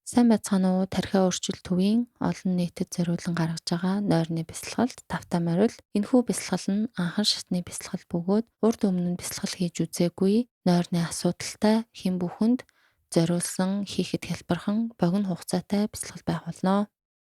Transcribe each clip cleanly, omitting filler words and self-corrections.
Сайн байцгаана уу? Тархиа өөрчил төвийн олон нийтэд зориулан гаргаж байгаа нойрны бясалгалд тавтай морил. Энэхүү бясалгал нь анхан шатны бясалгал бөгөөд урд өмнө нь бясалгал хийж үзээгүй нойрны асуудалтай хэн бүхэнд зориулсан хийхэд хялбархан богино хугацаатай бясалгал байх болно.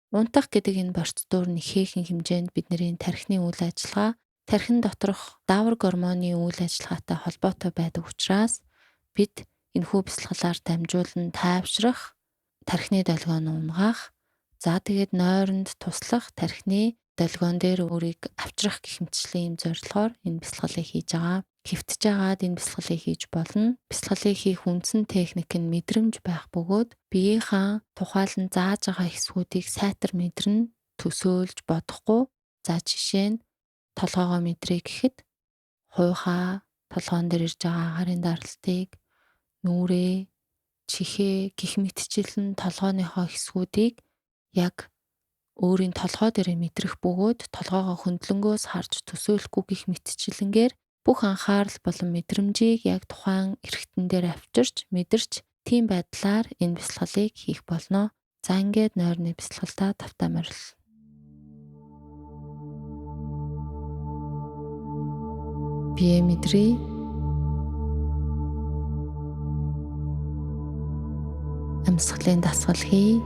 Унтах гэдэг энэ процедур нь ихээхэн хэмжээнд бидний тархины үйл ажиллагаа, тархин доторх даавар гормоны үйл ажиллагаатай холбоотой байдаг учраас бид энэхүү бясалгалаар дамжуулан тайвшрах, тархины долгионы унгаах, за тэгээд нойронд туслах, тархины долгион дээр өөрийг авчрах гэх мэтчлийн зорилгоор энэ бясалгалыг хийж байгаа. Хэвтэж байгаад энэ бясалгалыг хийж болно. Бясалгалыг хийх үндсэн техник нь мэдрэмж байх бөгөөд биеийнхаа тухайлан зааж байгаа хэсгүүдийг сайтар мэдэрнэ, төсөөлж бодохгүй. За жишээ нь толгоогоо мэдрээ гэхэд хуйхаа, толгоон дээр ирж байгаа агарын даралтыг, нүрээ, чихээ гих мэтчилэн толгойнхоо хэсгүүдийг яг өөрийн толгой дээрээ мэдрэх бөгөөд толгоогоо хөндлөнгөөс харж төсөөлөхгүй гих мэтчилэнгээр бүх анхаарал болон мэдрэмжийг яг тухайн эргэтэн дээр авчирч мэдэрч тийм байдлаар энэ бясалгалыг хийх болно. За ингээд нойрны бясалгалтаа тавтай морил. Бие мэдрээ. Амьсгалын дасгал хий.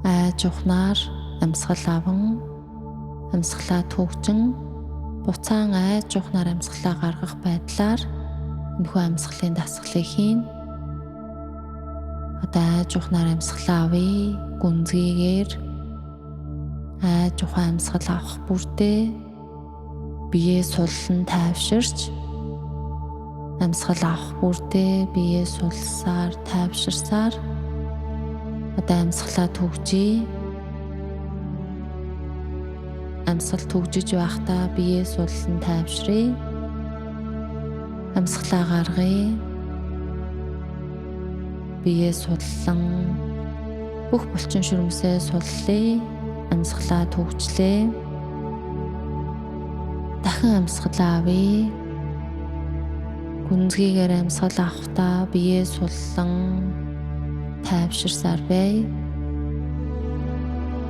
Айж ухнаар амьсгал аван, амьсгалаа төгжин, буцаан айж ухнаар амьсгалаа гаргах байдлаар энэхүү амьсгалын дасгалыг хийн. Одоо айж ухнаар амьсгалаа авъя, гүнзгийгээр айж ухаан амьсгал авах бүртээ биеэ суллан тайвширч, амьсгал авах бүртээ биеэ сулсаар тайвширсаар одоо амьсгалаа төгжий. Амьсгал төгжиж байхдаа биеэ суллан тайвшрый. Амьсгалаа гаргая. Биеэ суллан бүх булчин шүрмсээ суллая. Амьсгалаа төгжлээ. Дахин амьсгалаа авъя. Гүнзгийгээр амьсгал авахдаа биеэ суллан тайвширсаар бай.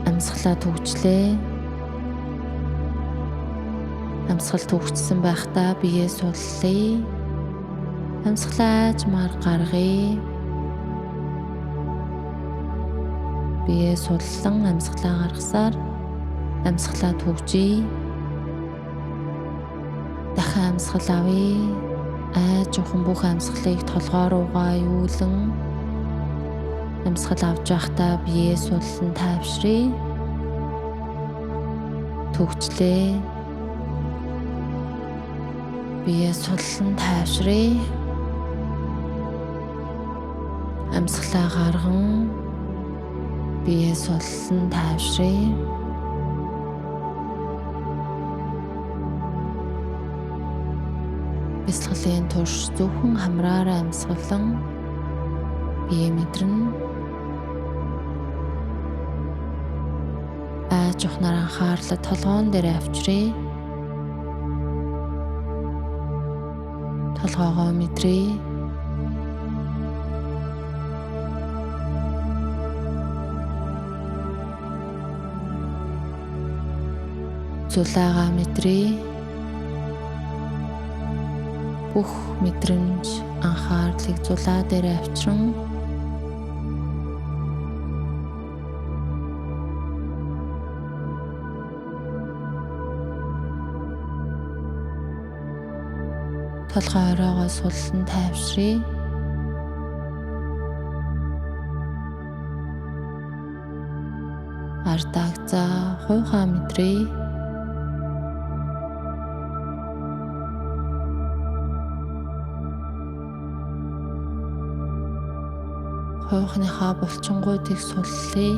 Амьсгалаа төгжлээ. Амьсгал төгжсөн байхдаа биеэ суллая. Амьсгалаа аажмаар гаргая. Биеэ суллан амьсгалаа гаргасаар амьсгалаа төгжий. Дахин амьсгал авъя. Айж ухан бүх амьсгалыг толгой руугаа юулан амьсгал авч байхдаа биеэ суллан тайвшрый. Төгжлээ. Биеэ суллан тайвшрый. Амьсгалаа гарган биеэ суллан тайвшрый. Бясалгалын турш зөвхөн хамраараа амьсгалан бие мэдрэн айж ухнаар анхаарлаа толгоон дээр авчръя. Толгоогоо мэдрээ. Зулаагаа мэдрээ. Бүх мэдрэмж анхаарлыг зулаа дээр авчран толгой ороогоо суллан тайвшръя. Ардаагцаа хуйхаа мэдрээ. Хуйхныхаа булчингуудыг суллая.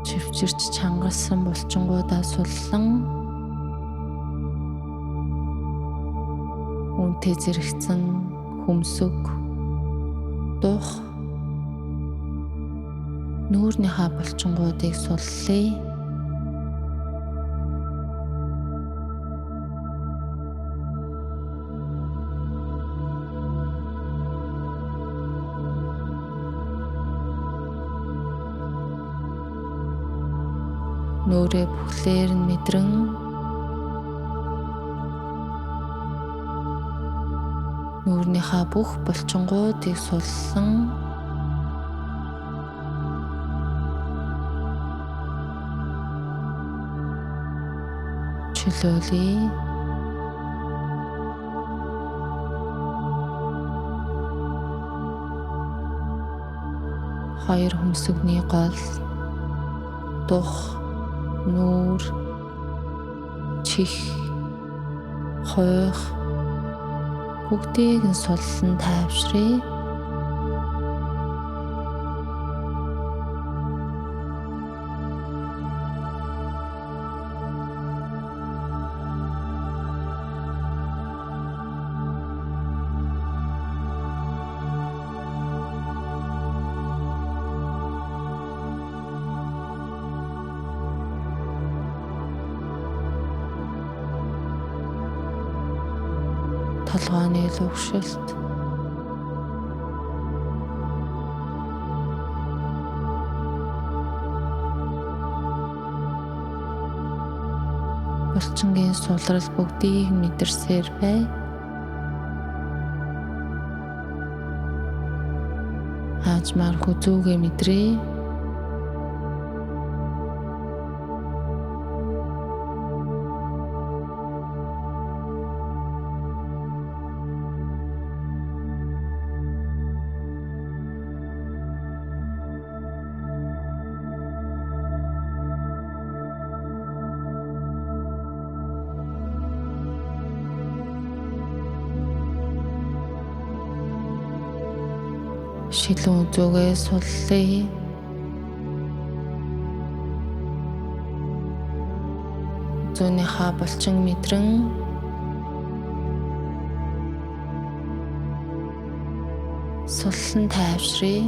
Чивчирч чангалсан булчингуудаа суллан үнтэй зэрэгцэн хөмсөг, дух, Нүүрнийхээ булчингуудыг суллая. Нүрээ бүхлээр нь мэдрэн нүүрнийхээ бүх булчингуудыг суллан чөлөөлье. Хоёр хөмсгний гол, дух, нүүр, чих, хойх бүгдийг нь суллан тайвшрая. Толгойн лөвшөлт, булчингийн сулрал бүгдийг мэдэрсээр бай. Хаажмаар хүзүүгээ мэдрээ. Шилэн үзүүгээ суллая. Зүүнийхээ булчин мэдрэн суллан тайвшрая.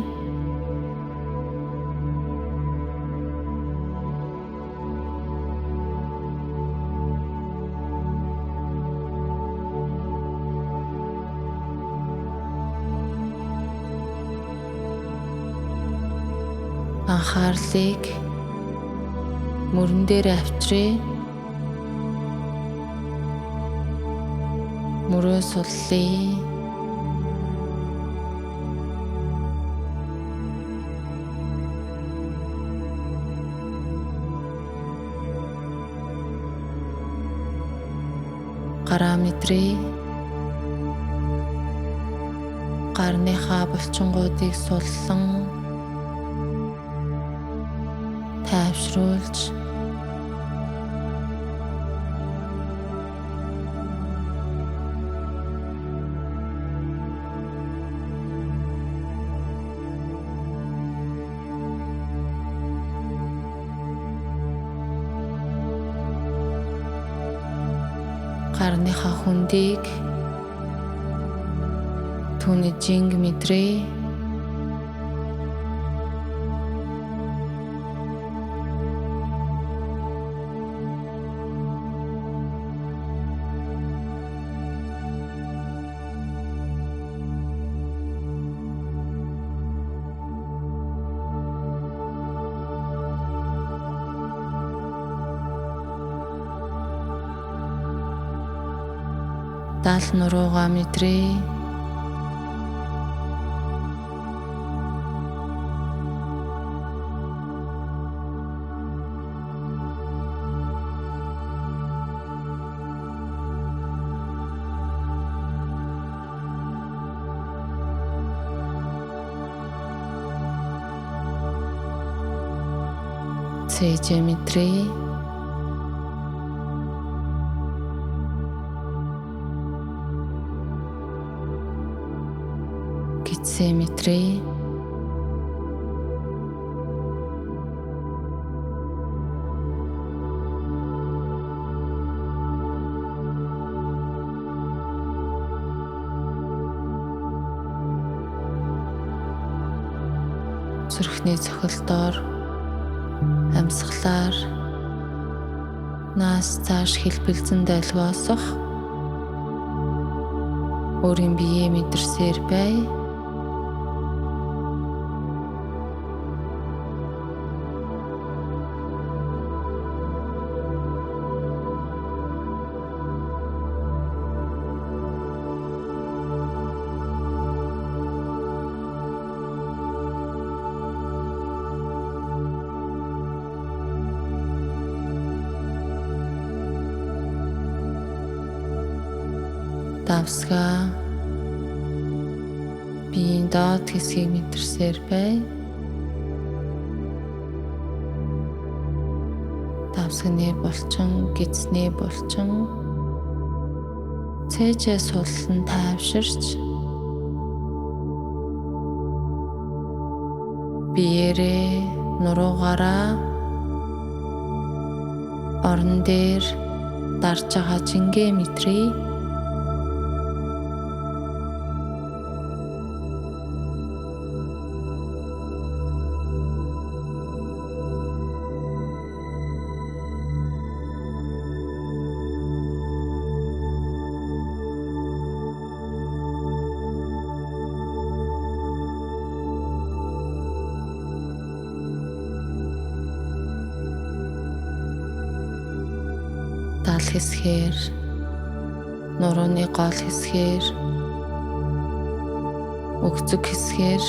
Анхаарлыг мөрөн дээр авчрая. Мөрөө суллая. Гараа мэдрээ. Гарныхаа булчингуудыг суллан тайвшруулж гарныхаа хүндийг түүний жинг мэдрээ. Дал нуруугаа мэдрээ. Цэжэ мэдрээ. Гидсэ мэдрээ. өрхний цохилдоор амьсгалаар наас цааш хэлбэлзэн дайлгуусах өөрийн биеэ мэдэрсээр бай. Давсгаа биеийн доод хэсгийг мэдэрсээр бай. Давсганы булчин, гидсний булчин цээжээ суллан тайвширч биеэрээ нуруугаараа орон дээр дарж байгаа жингээ мэдрээ. Дал хэсгээр, нурууны гол хэсгээр, өгцөг хэсгээр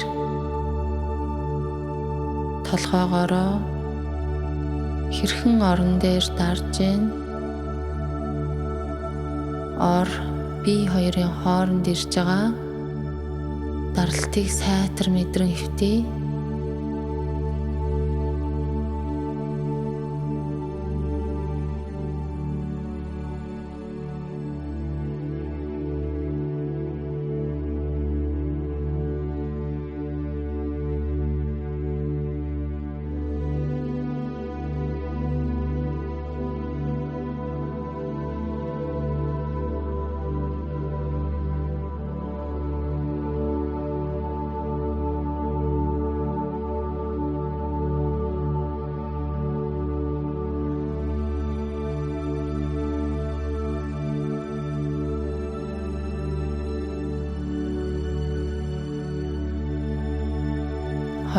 толгоогоороо хэрхэн орон дээр дарж гин ор бие хоёрын хооронд ирж байгаа даралтыг сайтар мэдрэн хэвтээ.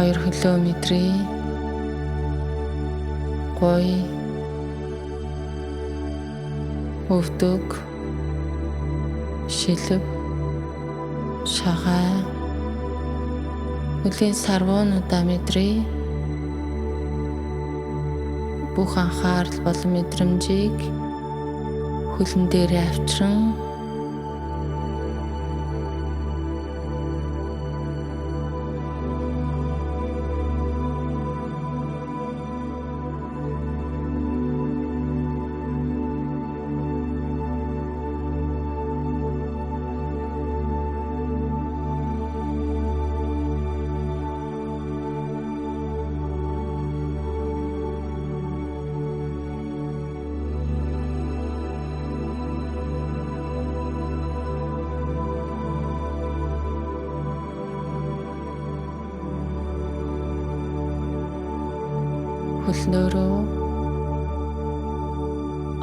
Хоёр хөлөө мэдрээ. Гой, өвдөг, шилэг, шагаа, хөлийн сарвуунуудаа мэдрээ. Бүх анхаарал болон мэдрэмжийг хөлн дээр авчран хөлнөөрөө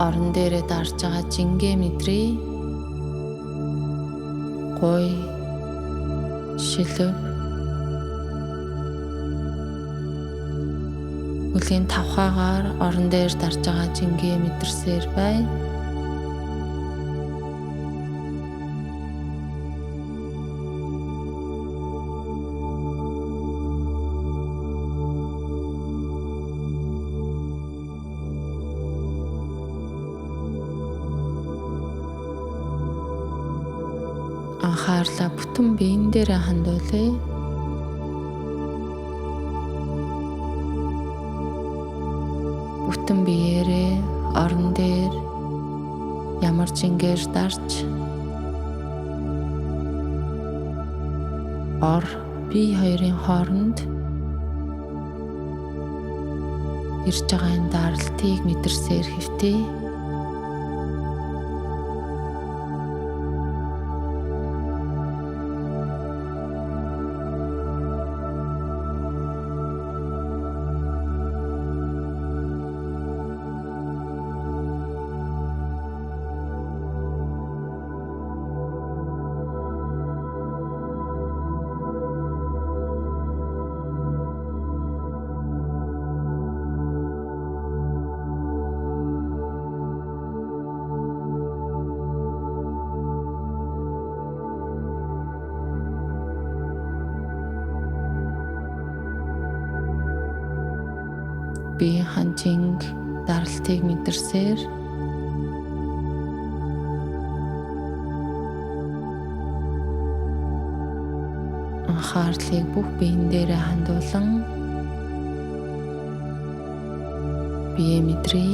орон дээрээ дарж байгаа жингээ мэдрээ. Гой, шилэг, хөлийн тавхаагаар орон дээр дарж байгаа жингээ мэдэрсээр бай. Анхаарлаа бүтэн биен дээрээ хандуулъя. Бүтэн биеэрээ орон дээр ямар жингээр дарж ор бие хоёрын хооронд ирж байгаа энэ даралтыг мэдэрсээр хэвтээ. биеийн ханжинг даралтыг мэдэрсээр анхаарлыг бүх биеийн дээрээ хандуулан биеэ мэдрээ.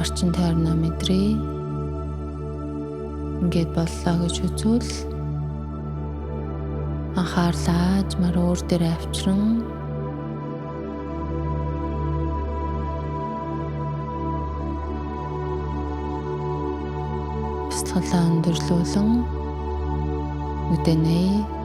Орчин тойрноо мэдрээ. Ингээд боллоо гэж үзвэл анхаарлаа аажмаар өөр дээрээ авчран бясалгалаа өндөрлүүлэн үдэнэ